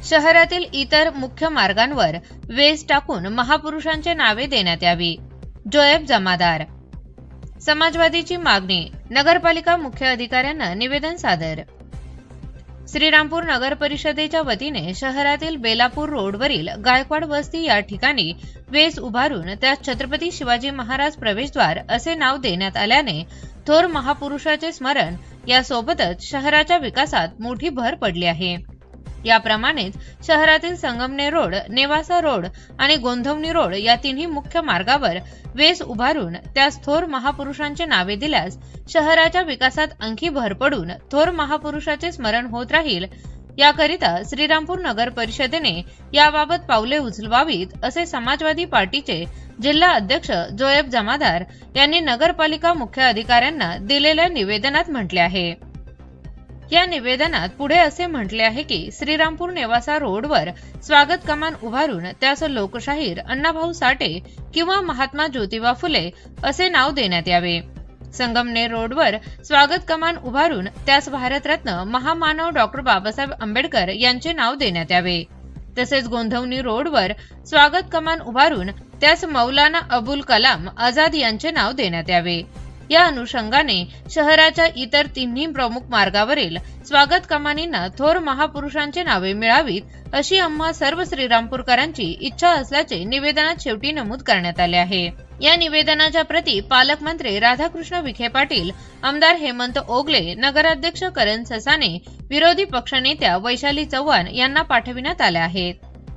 शहरातील इतर मुख्य मार्गांवर वेस टाकून महापुरुषांची नावे देण्यात यावी. जोएब जमादार. समाजवादीची मागणी. नगरपालिका मुख्य अधिकाऱ्यांना निवेदन सादर. श्रीरामपूर नगर परिषदेच्या वतीने शहरातील बेलापूर रोडवरील गायकवाड वस्ती या ठिकाणी वेस उभारून त्यास छत्रपती शिवाजी महाराज प्रवेशद्वार असे नाव देण्यात आल्याने थोर महापुरुषाचे स्मरण यासोबतच शहराच्या विकासात मोठी भर पडली आहे. याप्रमाणेच शहरातील संगमनेर रोड, नेवासा रोड आणि गोंधवणी रोड या तिन्ही मुख्य मार्गावर वेस उभारून त्यास थोर महापुरुषांची नावे दिल्यास शहराच्या विकासात आणखी भर पडून थोर महापुरुषाचे स्मरण होत राहील. याकरिता श्रीरामपूर नगर परिषदेने याबाबत पावले उचलवावीत असे समाजवादी पार्टीचे जिल्हा अध्यक्ष जोएब जमादार यांनी नगरपालिका मुख्य अधिकाऱ्यांना दिलेल्या निवेदनात म्हटले आहे. या निवेदनात पुढे असे म्हटले आहे की श्रीरामपूर नेवासा रोडवर स्वागत कमान उभारून त्यास लोकशाहीर अण्णाभाऊ साठे किंवा महात्मा ज्योतिबा फुले असे नाव देण्यात यावे. संगमनेर रोडवर स्वागत कमान उभारून त्यास भारतरत्न महामानव डॉक्टर बाबासाहेब आंबेडकर यांचे नाव देण्यात यावे. तसेच गोंधवणी रोडवर स्वागत कमान उभारून त्यास मौलाना अबुल कलाम आझाद यांचे नाव देण्यात यावे. या अनुषंगाने शहराच्या इतर तिन्ही प्रमुख मार्गावरील स्वागत कमानींना थोर महापुरुषांची नावे मिळावीत अशी आम्हा सर्व श्रीरामपूरकरांची इच्छा असल्याचे निवेदनात शेवटी नमूद करण्यात आले आहे. या निवेदनाच्या प्रती पालकमंत्री राधाकृष्ण विखे पाटील, आमदार हेमंत ओगले, नगराध्यक्ष करण ससाने, विरोधी पक्षनेत्या वैशाली चव्हाण यांना पाठविण्यात आल्या आहेत.